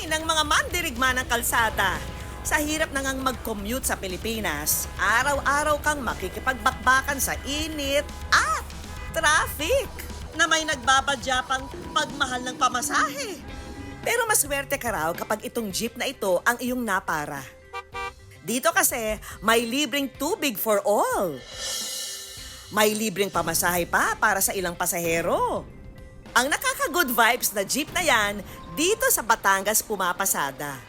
Buhay ng mga mandirigma ng kalsada. Sa hirap na ngang mag-commute sa Pilipinas, araw-araw kang makikipagbakbakan sa init at traffic na may nagbabadya pang pagmahal ng pamasahe. Pero maswerte ka raw kapag itong jeep na ito ang iyong napara. Dito kasi may libreng tubig for all. May libreng pamasahe pa para sa ilang pasahero. Ang nakaka-good vibes na jeep na yan, dito sa Batangas pumapasada.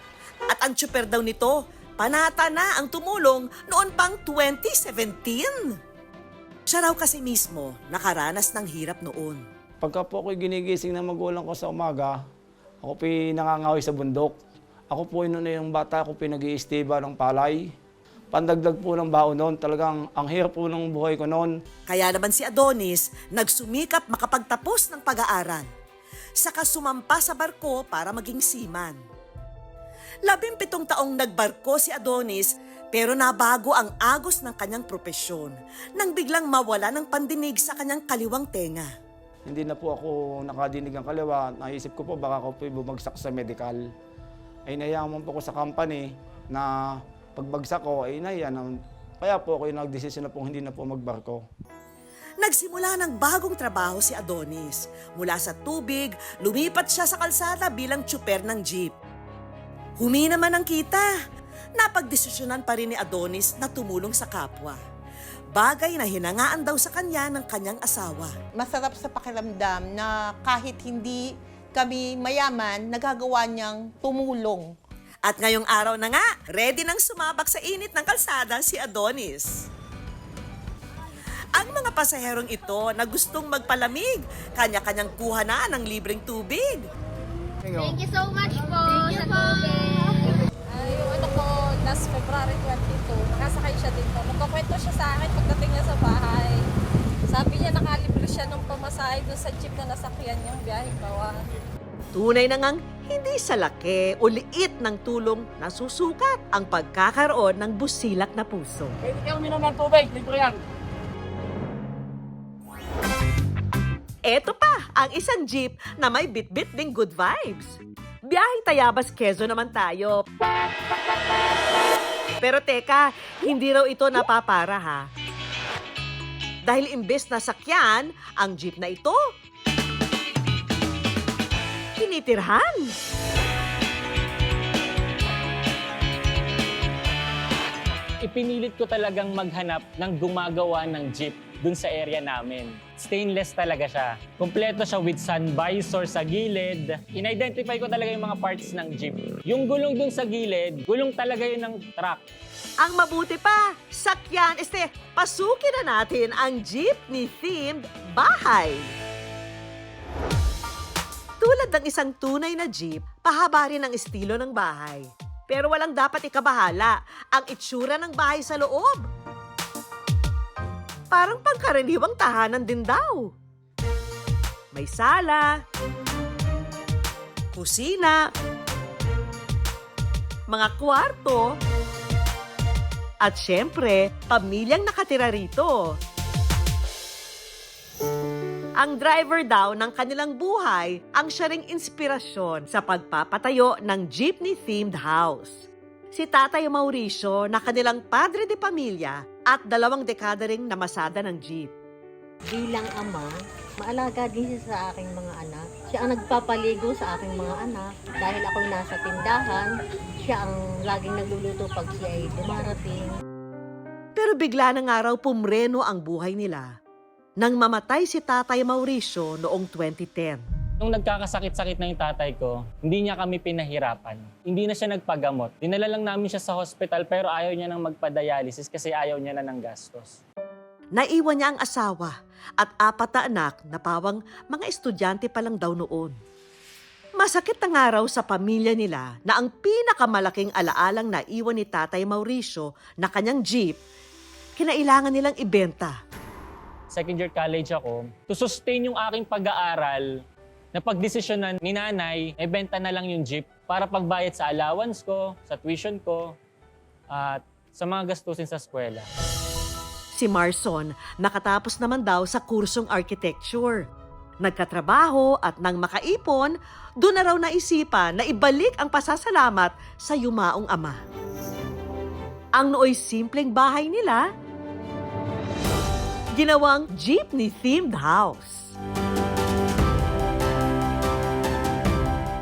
At ang tsuper daw nito, panata na ang tumulong noon pang 2017. Siya raw kasi mismo nakaranas ng hirap noon. Pagka po ako'y ginigising ng magulang ko sa umaga, ako po'y nangangahoy sa bundok. Ako po noon yung bata, ako pinag-iistiba ng palay. Pandagdag po ng baon noon, talagang ang hirap po ng buhay ko noon. Kaya naman si Adonis nagsumikap makapagtapos ng pag-aaral. Saka sumampa sa barko para maging seaman. 17 taong nagbarko si Adonis pero nabago ang agos ng kanyang propesyon nang biglang mawala ng pandinig sa kanyang kaliwang tenga. Hindi na po ako nakadinig ng kaliwa. Naisip ko po baka ako po'y bumagsak sa medical. Ay nayaman po ko sa company na pagbagsak ko ay nayan. Kaya po ako nagdesisyon na po hindi na po magbarko. Nagsimula ng bagong trabaho si Adonis. Mula sa tubig, lumipat siya sa kalsada bilang tsuper ng jeep. Humina man ang kita. Napagdesisyonan pa rin ni Adonis na tumulong sa kapwa. Bagay na hinangaan daw sa kanya ng kanyang asawa. Masarap sa pakiramdam na kahit hindi kami mayaman, nagagawa niyang tumulong. At ngayong araw na nga, ready nang sumabak sa init ng kalsada si Adonis. Ang mga pasaherong ito na gustong magpalamig, kanya-kanyang kuha na ng libreng tubig. Thank you so much po sa tubig. Yung ano ko, last February 22, nakasakay siya dito. Magkakwento siya sa akin pagdating niya sa bahay. Sabi niya nakalibre siya ng pamasahe doon sa jeep na nasakyan niyang biyahe kawan. Tunay na ngang hindi sa laki o liit ng tulong nasusukat ang pagkakaroon ng busilak na puso. Pwede kayong minom ng tubig, libre yan. Eto pa ang isang jeep na may bit-bit ding good vibes. Biyaheng Tayabas, Quezon naman tayo. Pero teka, hindi raw ito napapara ha. Dahil imbes na sakyan, ang jeep na ito, tinitirhan. Ipinilit ko talagang maghanap ng gumagawa ng jeep dun sa area namin. Stainless talaga siya. Kompleto siya with sun visor sa gilid. In-identify ko talaga yung mga parts ng jeep. Yung gulong dun sa gilid, gulong talaga yun ng truck. Ang mabuti pa, sakyan, pasukin na natin ang jeepney-themed bahay. Tulad ng isang tunay na jeep, pahaba rin ang estilo ng bahay. Pero walang dapat ikabahala ang itsura ng bahay sa loob. Parang pangkaraniwang tahanan din daw. May sala, kusina, mga kwarto, at syempre, pamilyang nakatira rito. Ang driver daw ng kanilang buhay ang siya ring inspirasyon sa pagpapatayo ng jeepney-themed house. Si Tatay Mauricio na kanilang padre de pamilya at 2 dekada ring namasada ng jeep. Bilang ama, maalaga din siya sa aking mga anak. Siya ang nagpapaligo sa aking mga anak. Dahil ako'y nasa tindahan, siya ang laging nagluluto pag siya ay dumarating. Pero bigla na nga raw pumreno ang buhay nila nang mamatay si Tatay Mauricio noong 2010. Nung nagkakasakit-sakit na yung tatay ko, hindi niya kami pinahirapan. Hindi na siya nagpagamot. Dinala lang namin siya sa hospital pero ayaw niya nang magpa-dialysis kasi ayaw niya na ng gastos. Naiwan niya ang asawa at 4 na anak na pawang mga estudyante pa lang daw noon. Masakit ang araw sa pamilya nila na ang pinakamalaking alaalang naiwan ni Tatay Mauricio na kanyang jeep, kinailangan nilang ibenta. Second year college ako. To sustain yung aking pag-aaral, napagdesisyonan ni nanay, ibenta na lang yung jeep para pagbayad sa allowance ko, sa tuition ko, at sa mga gastusin sa eskwela. Si Marson nakatapos naman daw sa kursong architecture. Nagkatrabaho at nang makaipon, doon na raw naisipan na ibalik ang pasasalamat sa yumaong ama. Ang nooy simpleng bahay nila, ginawang jeepney-themed house.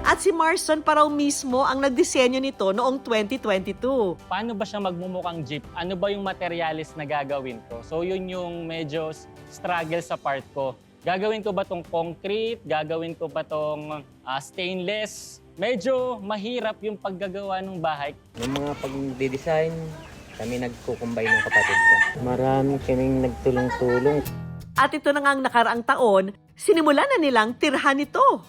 At si Marson pa raw mismo ang nagdisenyo nito noong 2022. Paano ba siya magmumukhang jeep? Ano ba yung materyales na gagawin ko? So yun yung medyo struggle sa part ko. Gagawin ko ba tong concrete? Gagawin ko ba tong stainless? Medyo mahirap yung paggagawa ng bahay. Yung mga pag-design, kami nagkukumbay ng kapatid ko. Marami kaming nagtulong-tulong. At ito na nga ang nakaraang taon, sinimulan na nilang tirhan ito.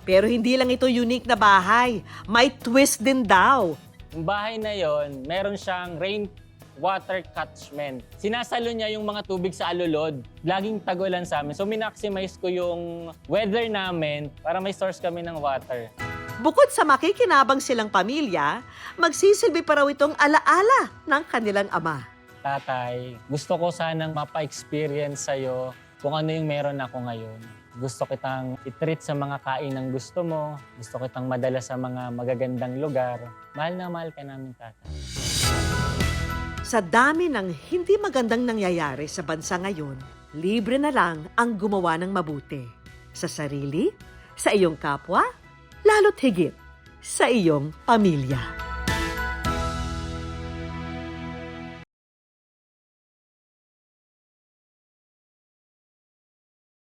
Pero hindi lang ito unique na bahay. May twist din daw. Yung bahay na yon, meron siyang rainwater catchment. Sinasalo niya yung mga tubig sa alulod. Laging tagulan sa amin. So minaximize ko yung weather namin para may source kami ng water. Bukod sa makikinabang silang pamilya, magsisilbi pa raw itong alaala ng kanilang ama. Tatay, gusto ko sanang mapa-experience sa'yo kung ano yung meron ako ngayon. Gusto kitang i-treat sa mga kain ng gusto mo. Gusto kitang madala sa mga magagandang lugar. Mahal na mahal ka namin, tatay. Sa dami ng hindi magandang nangyayari sa bansa ngayon, libre na lang ang gumawa ng mabuti. Sa sarili, sa iyong kapwa, lalo't higit sa iyong pamilya.